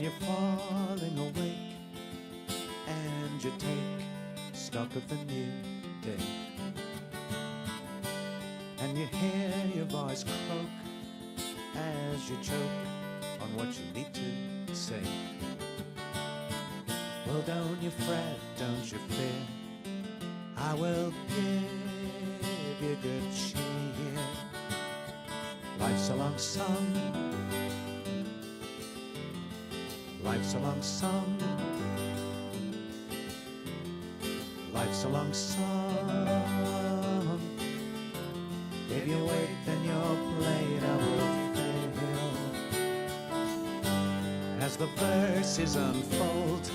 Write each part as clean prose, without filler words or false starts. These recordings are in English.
you're falling awake and you take stock of the new day, and you hear your voice croak as you choke on what you need to say. Well, don't you fret, don't you fear, I will give you good cheer. Life's a long song, life's a long song, life's a long song. If you wait, then your Play-Doh will fail. As the verses unfold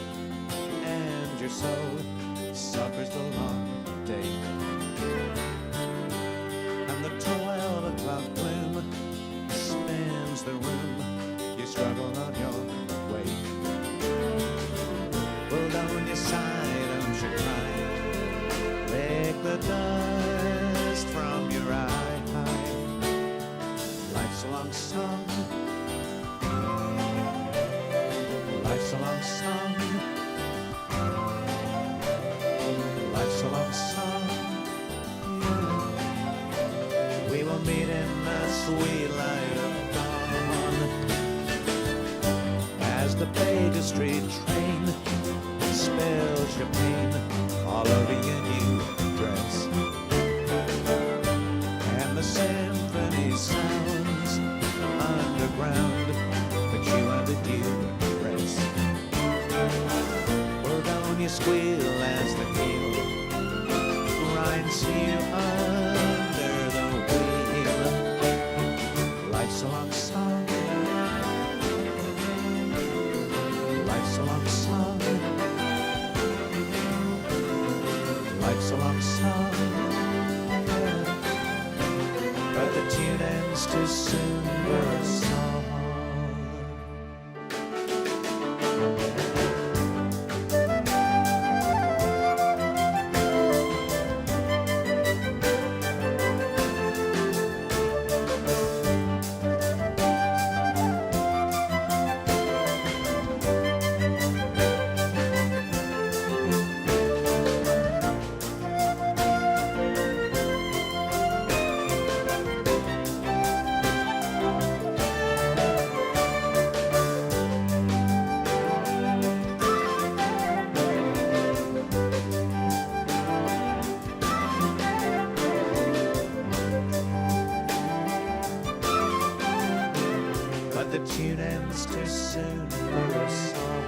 and your soul suffers the long day, and the 12 o'clock gloom spins the room, you struggle on your way. Well, don't you sigh, don't you cry, lick the dust from your eye. Life's a long song, life's a long song, life's a long song. We will meet in the sweet light of dawn, as the Baker Street train spills your pain all over your new dress, and the symphony sounds underground, but you undid rest. Well, don't you squeal as the heel grinds you under the wheel. Life's a long song, life's a long song, life's a long song, but the tune ends too soon for a song. The tune ends too soon for a song.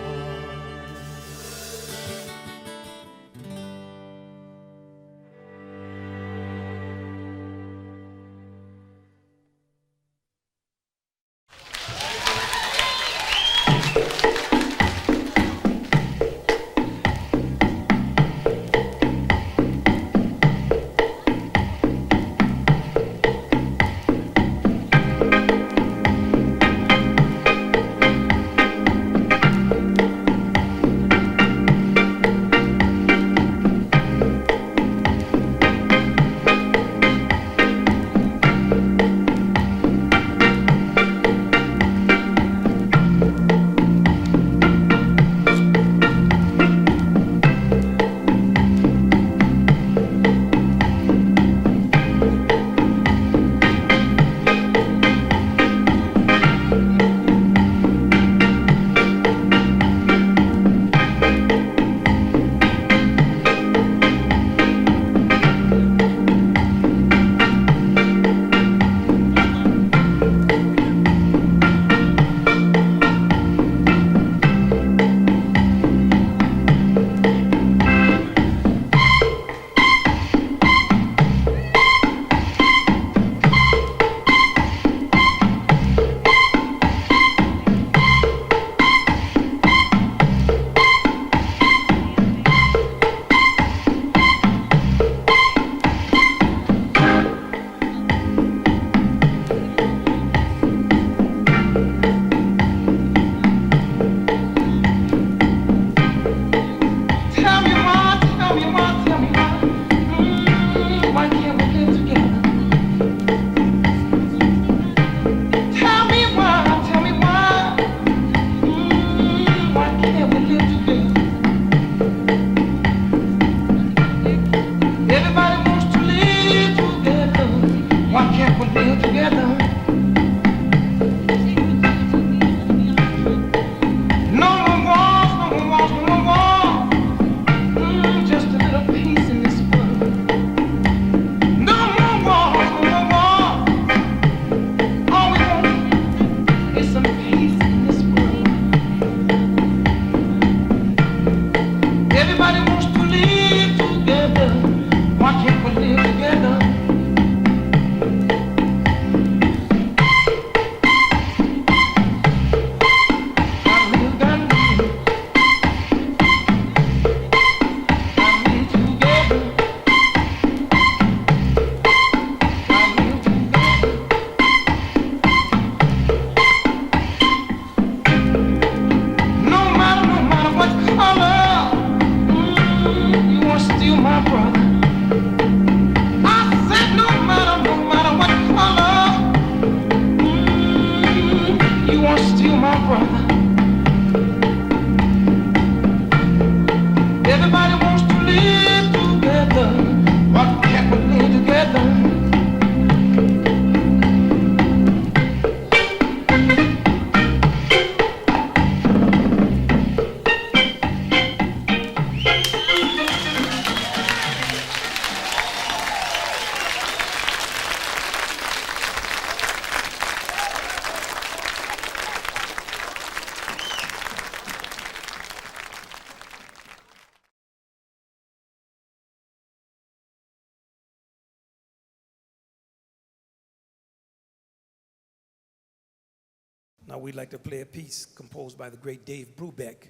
Now we'd like to play a piece composed by the great Dave Brubeck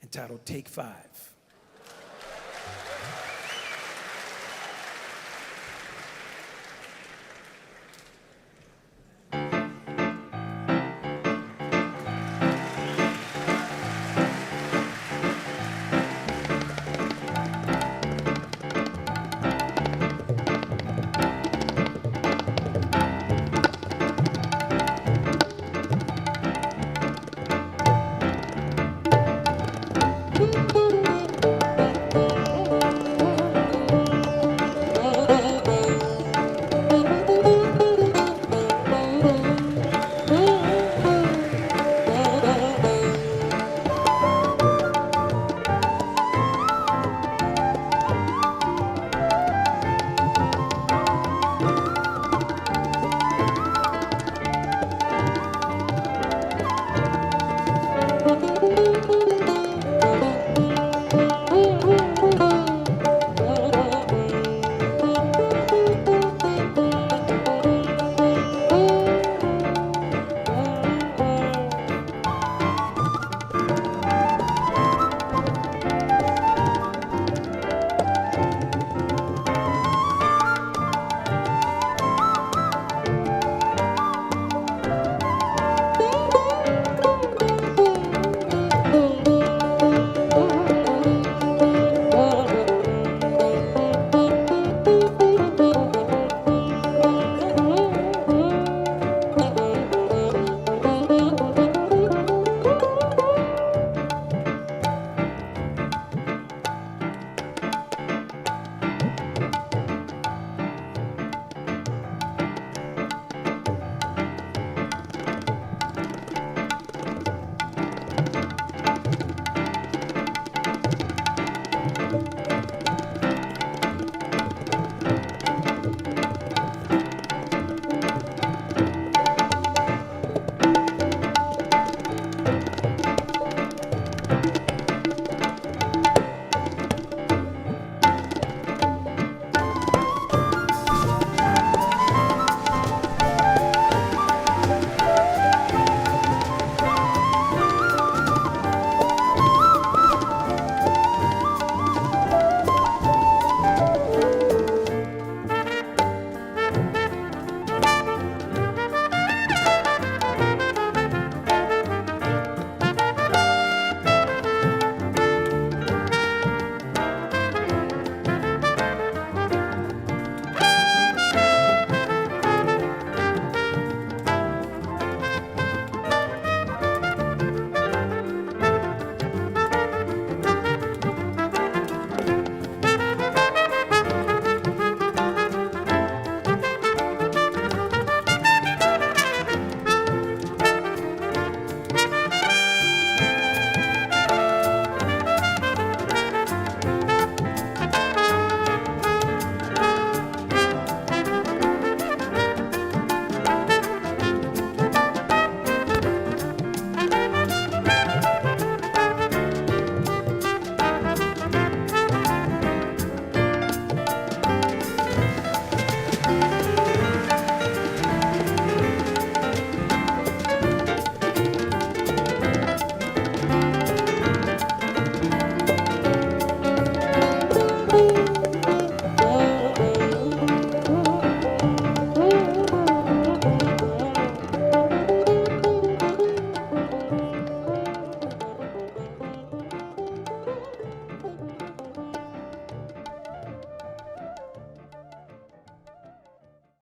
entitled Take Five.